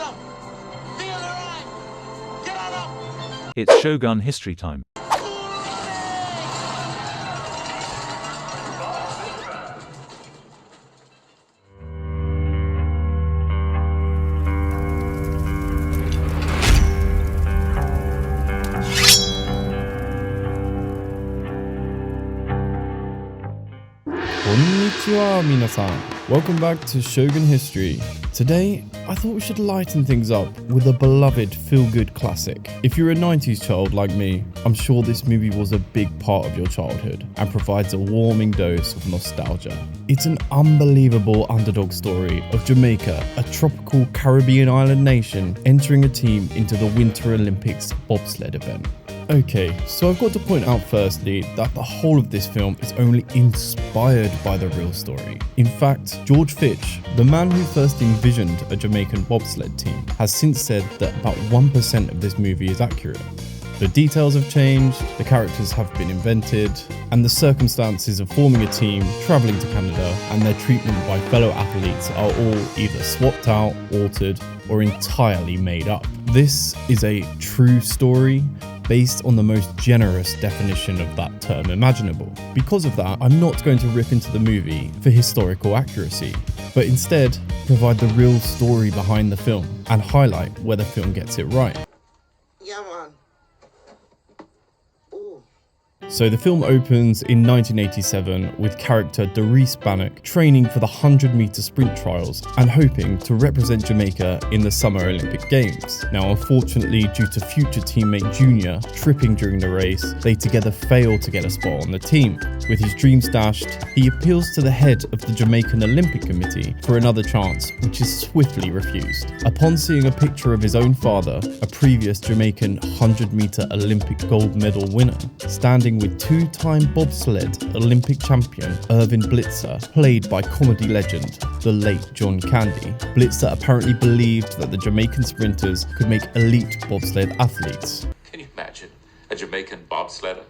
up! Feel the ride! Get on up! It's Shogun history time. Konnichiwa, minasan. Welcome back to Shogun History. Today, I thought we should lighten things up with a beloved feel-good classic. If you're a 90s child like me, I'm sure this movie was a big part of your childhood and provides a warming dose of nostalgia. It's an unbelievable underdog story of Jamaica, a tropical Caribbean island nation, entering a team into the Winter Olympics bobsled event. Okay, so I've got to point out firstly that the whole of this film is only inspired by the real story. In fact, George Fitch, the man who first envisioned a Jamaican bobsled team, has since said that about 1% of this movie is accurate. The details have changed, the characters have been invented, and the circumstances of forming a team, travelling to Canada, and their treatment by fellow athletes are all either swapped out, altered, or entirely made up. This is a true story, based on the most generous definition of that term imaginable. Because of that, I'm not going to rip into the movie for historical accuracy, but instead provide the real story behind the film and highlight where the film gets it right. Yeah, man. So the film opens in 1987 with character Doris Bannock training for the 100-meter sprint trials and hoping to represent Jamaica in the Summer Olympic Games. Now unfortunately, due to future teammate Junior tripping during the race, they together fail to get a spot on the team. With his dreams dashed, he appeals to the head of the Jamaican Olympic Committee for another chance, which is swiftly refused. Upon seeing a picture of his own father, a previous Jamaican 100-meter Olympic gold medal winner, standing with two-time bobsled Olympic champion Irvin Blitzer, played by comedy legend the late John Candy. Blitzer apparently believed that the Jamaican sprinters could make elite bobsled athletes. Can you imagine a Jamaican bobsledder?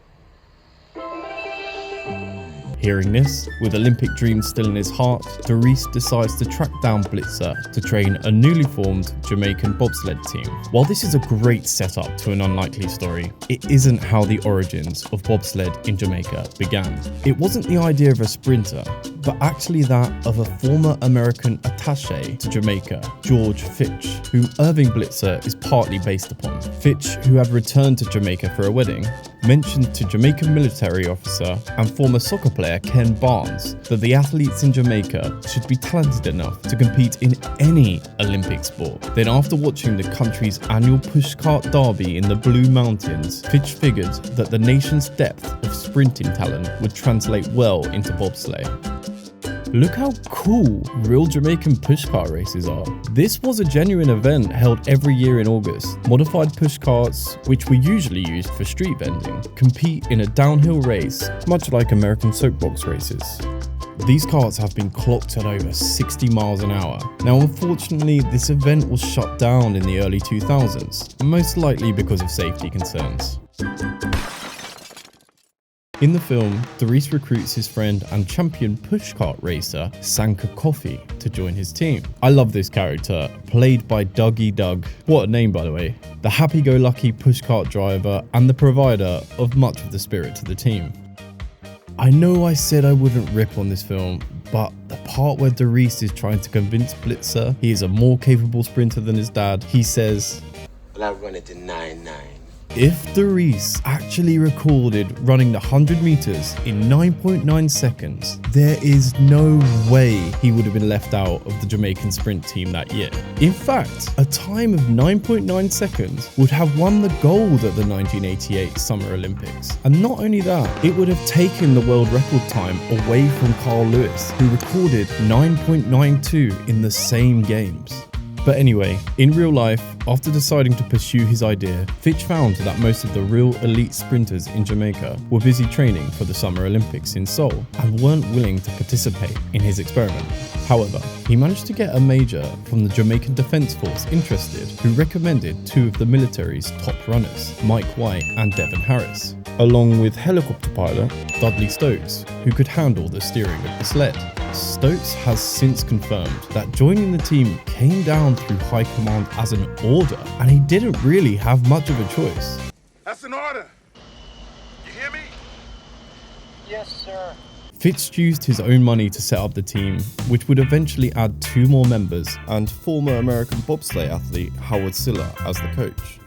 Hearing this, with Olympic dreams still in his heart, Doris decides to track down Blitzer to train a newly formed Jamaican bobsled team. While this is a great setup to an unlikely story, it isn't how the origins of bobsled in Jamaica began. It wasn't the idea of a sprinter, but actually that of a former American attaché to Jamaica, George Fitch, whom Irving Blitzer is partly based upon. Fitch, who had returned to Jamaica for a wedding, mentioned to Jamaican military officer and former soccer player Ken Barnes that the athletes in Jamaica should be talented enough to compete in any Olympic sport. Then after watching the country's annual pushcart derby in the Blue Mountains, Fitch figured that the nation's depth of sprinting talent would translate well into bobsleigh. Look how cool real Jamaican pushcart races are. This was a genuine event held every year in August. Modified pushcarts, which were usually used for street vending, compete in a downhill race, much like American soapbox races. These carts have been clocked at over 60 miles an hour. Now unfortunately, this event was shut down in the early 2000s, most likely because of safety concerns. In the film, Doris recruits his friend and champion pushcart racer, Sanka Coffee, to join his team. I love this character, played by Dougie Doug. What a name, by the way. The happy-go-lucky pushcart driver and the provider of much of the spirit to the team. I know I said I wouldn't rip on this film, but the part where Doris is trying to convince Blitzer he is a more capable sprinter than his dad, he says, Well, I run it in 9-9. If Doris actually recorded running the 100 meters in 9.9 seconds, there is no way he would have been left out of the Jamaican sprint team that year. In fact, a time of 9.9 seconds would have won the gold at the 1988 Summer Olympics. And not only that, it would have taken the world record time away from Carl Lewis, who recorded 9.92 in the same games. But anyway, in real life, after deciding to pursue his idea, Fitch found that most of the real elite sprinters in Jamaica were busy training for the Summer Olympics in Seoul and weren't willing to participate in his experiment. However, he managed to get a major from the Jamaican Defence Force interested, who recommended two of the military's top runners, Mike White and Devon Harris, along with helicopter pilot Dudley Stokes, who could handle the steering of the sled. Stokes has since confirmed that joining the team came down through high command as an order, and he didn't really have much of a choice. That's an order. You hear me? Yes, sir. Fitz used his own money to set up the team, which would eventually add 2 more members and former American bobsleigh athlete Howard Siller as the coach.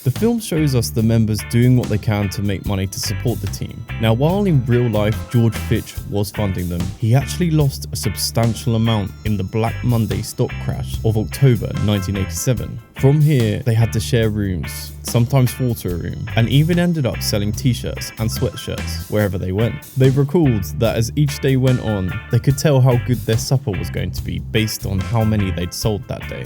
The film shows us the members doing what they can to make money to support the team. Now, while in real life George Fitch was funding them, he actually lost a substantial amount in the Black Monday stock crash of October 1987. From here, they had to share rooms, sometimes fall to a room, and even ended up selling t-shirts and sweatshirts wherever they went. They recalled that as each day went on, they could tell how good their supper was going to be based on how many they'd sold that day.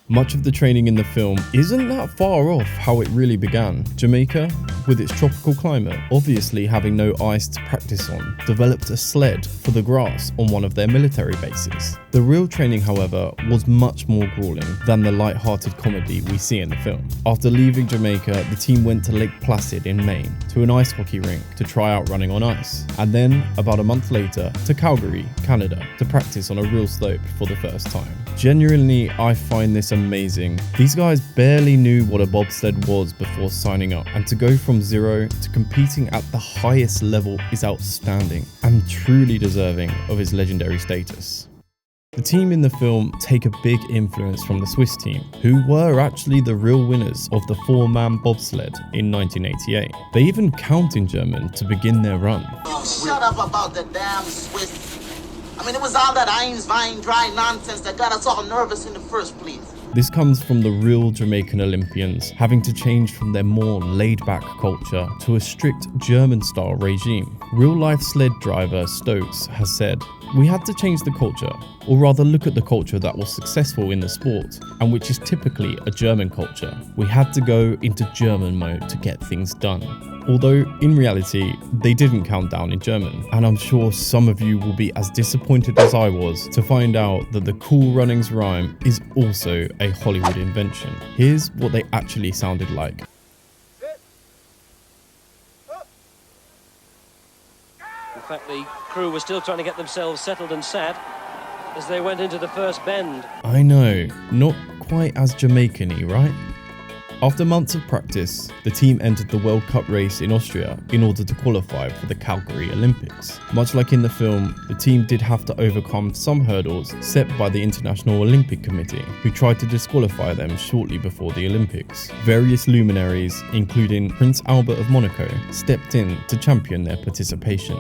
Much of the training in the film isn't that far off how it really began. Jamaica, with its tropical climate, obviously having no ice to practice on, developed a sled for the grass on one of their military bases. The real training, however, was much more grueling than the light-hearted comedy we see in the film. After leaving Jamaica, the team went to Lake Placid in Maine to an ice hockey rink to try out running on ice, and then, about a month later, to Calgary, Canada, to practice on a real slope for the first time. Genuinely, I find this amazing. These guys barely knew what a bobsled was before signing up, and to go from zero to competing at the highest level is outstanding and truly deserving of his legendary status. The team in the film take a big influence from the Swiss team, who were actually the real winners of the 4-man bobsled in 1988. They even count in German to begin their run. You shut up about the damn Swiss. I mean, it was all that Einstein dry nonsense that got us all nervous in the first place. This comes from the real Jamaican Olympians having to change from their more laid-back culture to a strict German-style regime. Real-life sled driver Stokes has said, "We had to change the culture, or rather look at the culture that was successful in the sport, and which is typically a German culture. We had to go into German mode to get things done." Although, in reality, they didn't count down in German, and I'm sure some of you will be as disappointed as I was to find out that the Cool Runnings rhyme is also a Hollywood invention. Here's what they actually sounded like. In fact, the crew were still trying to get themselves settled and sat as they went into the first bend. I know, not quite as Jamaican-y, right? After months of practice, the team entered the World Cup race in Austria in order to qualify for the Calgary Olympics. Much like in the film, the team did have to overcome some hurdles set by the International Olympic Committee, who tried to disqualify them shortly before the Olympics. Various luminaries, including Prince Albert of Monaco, stepped in to champion their participation.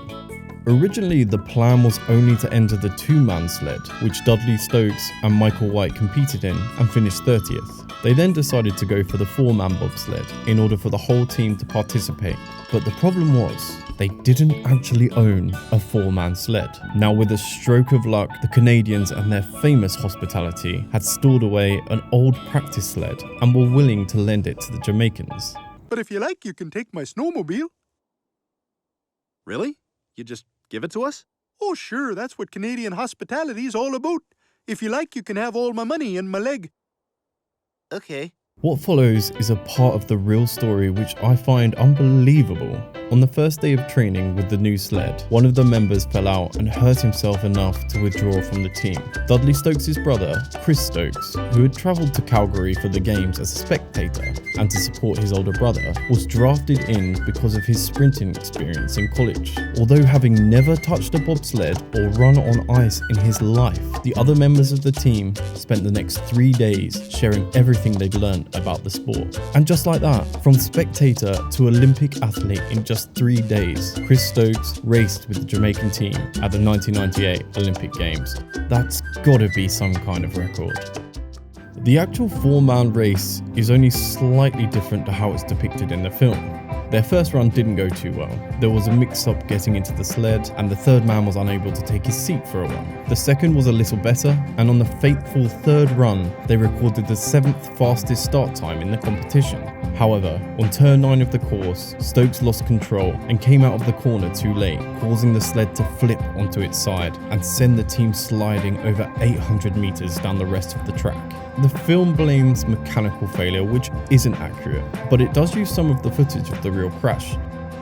Originally, the plan was only to enter the 2-man sled, which Dudley Stokes and Michael White competed in and finished 30th. They then decided to go for the 4-man bobsled in order for the whole team to participate. But the problem was, they didn't actually own a 4-man sled. Now, with a stroke of luck, the Canadians and their famous hospitality had stored away an old practice sled and were willing to lend it to the Jamaicans. But if you like, you can take my snowmobile. Really? You just give it to us? Oh, sure, that's what Canadian hospitality is all about. If you like, you can have all my money and my leg. Okay. What follows is a part of the real story which I find unbelievable. On the first day of training with the new sled, one of the members fell out and hurt himself enough to withdraw from the team. Dudley Stokes' brother, Chris Stokes, who had travelled to Calgary for the games as a spectator and to support his older brother, was drafted in because of his sprinting experience in college. Although having never touched a bobsled or run on ice in his life, the other members of the team spent the next 3 days sharing everything they'd learned about the sport. And just like that, from spectator to Olympic athlete in just 3 days, Chris Stokes raced with the Jamaican team at the 1998 Olympic Games. That's gotta be some kind of record. The actual 4-man race is only slightly different to how it's depicted in the film. Their first run didn't go too well. There was a mix-up getting into the sled, and the 3rd man was unable to take his seat for a while. The second was a little better, and on the fateful 3rd run, they recorded the 7th fastest start time in the competition. However, on turn 9 of the course, Stokes lost control and came out of the corner too late, causing the sled to flip onto its side and send the team sliding over 800 meters down the rest of the track. The film blames mechanical failure, which isn't accurate, but it does use some of the footage of the real crash.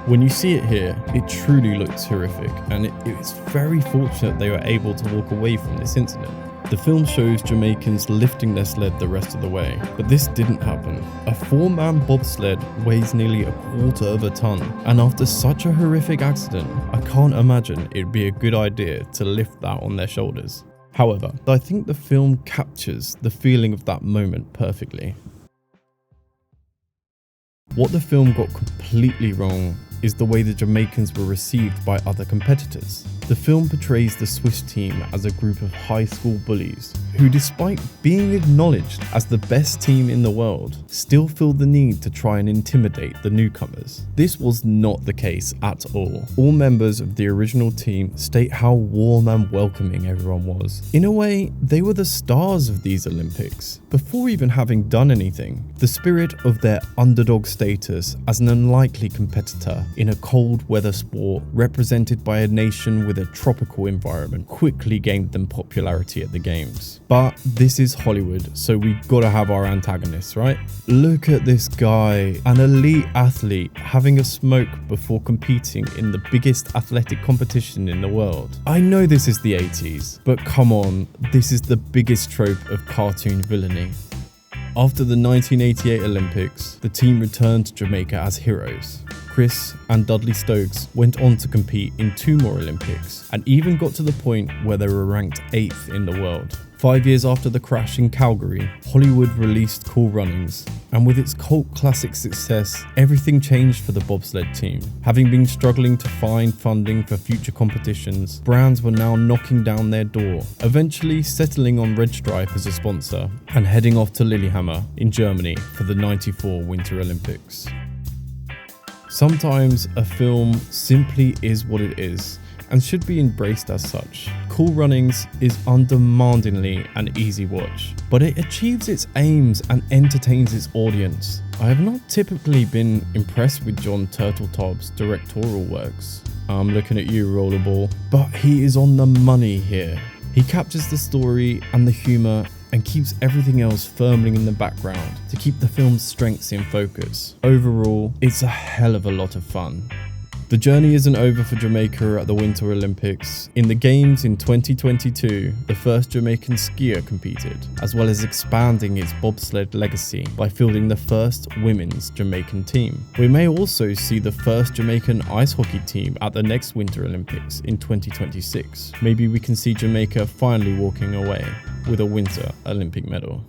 When you see it here, it truly looks horrific, and it's very fortunate they were able to walk away from this incident. The film shows Jamaicans lifting their sled the rest of the way, but this didn't happen. A 4-man bobsled weighs nearly a quarter of a ton, and after such a horrific accident, I can't imagine it'd be a good idea to lift that on their shoulders. However, I think the film captures the feeling of that moment perfectly. What the film got completely wrong is the way the Jamaicans were received by other competitors. The film portrays the Swiss team as a group of high school bullies who, despite being acknowledged as the best team in the world, still feel the need to try and intimidate the newcomers. This was not the case at all. All members of the original team state how warm and welcoming everyone was. In a way, they were the stars of these Olympics. Before even having done anything, the spirit of their underdog status as an unlikely competitor in a cold weather sport represented by a nation with a tropical environment quickly gained them popularity at the games. But this is Hollywood, so we gotta have our antagonists, right? Look at this guy, an elite athlete having a smoke before competing in the biggest athletic competition in the world. I know this is the 80s, but come on, this is the biggest trope of cartoon villainy. After the 1988 Olympics, the team returned to Jamaica as heroes. Chris and Dudley Stokes went on to compete in 2 more Olympics and even got to the point where they were ranked 8th in the world. 5 years after the crash in Calgary, Hollywood released Cool Runnings, and with its cult classic success, everything changed for the bobsled team. Having been struggling to find funding for future competitions, brands were now knocking down their door, eventually settling on Red Stripe as a sponsor and heading off to Lillehammer in Germany for the '94 Winter Olympics. Sometimes a film simply is what it is and should be embraced as such. Cool Runnings is undemandingly an easy watch, but it achieves its aims and entertains its audience. I have not typically been impressed with John Turtletop's directorial works. I'm looking at you, Rollerball, but he is on the money here. He captures the story and the humour and keeps everything else firmly in the background to keep the film's strengths in focus. Overall, it's a hell of a lot of fun. The journey isn't over for Jamaica at the Winter Olympics. In the Games in 2022, the first Jamaican skier competed, as well as expanding its bobsled legacy by fielding the first women's Jamaican team. We may also see the first Jamaican ice hockey team at the next Winter Olympics in 2026. Maybe we can see Jamaica finally walking away with a Winter Olympic medal.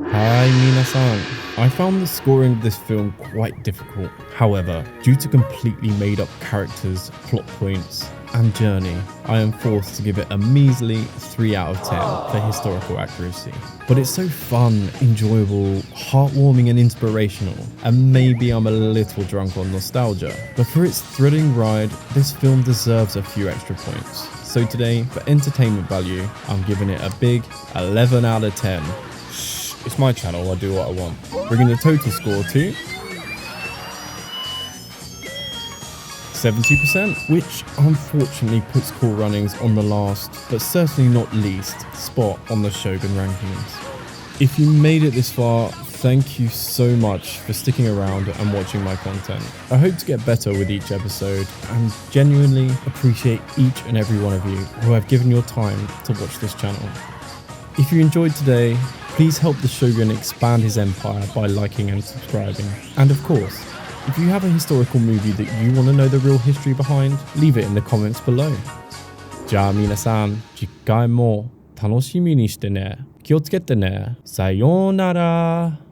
Hi minasan. I found the scoring of this film quite difficult. However, due to completely made up characters, plot points, and journey, I am forced to give it a measly 3 out of 10 for historical accuracy. But it's so fun, enjoyable, heartwarming and inspirational, and maybe I'm a little drunk on nostalgia. But for its thrilling ride, this film deserves a few extra points. So today, for entertainment value, I'm giving it a big 11 out of 10. It's my channel, I do what I want. Bringing the total score to 70%, which unfortunately puts Cool Runnings on the last, but certainly not least, spot on the Shogun rankings. If you made it this far, thank you so much for sticking around and watching my content. I hope to get better with each episode and genuinely appreciate each and every one of you who have given your time to watch this channel. If you enjoyed today, please help the Shogun expand his empire by liking and subscribing. And of course, if you have a historical movie that you want to know the real history behind, leave it in the comments below. じゃあ皆さん、次回も楽しみにしてね。気をつけてね。さようなら。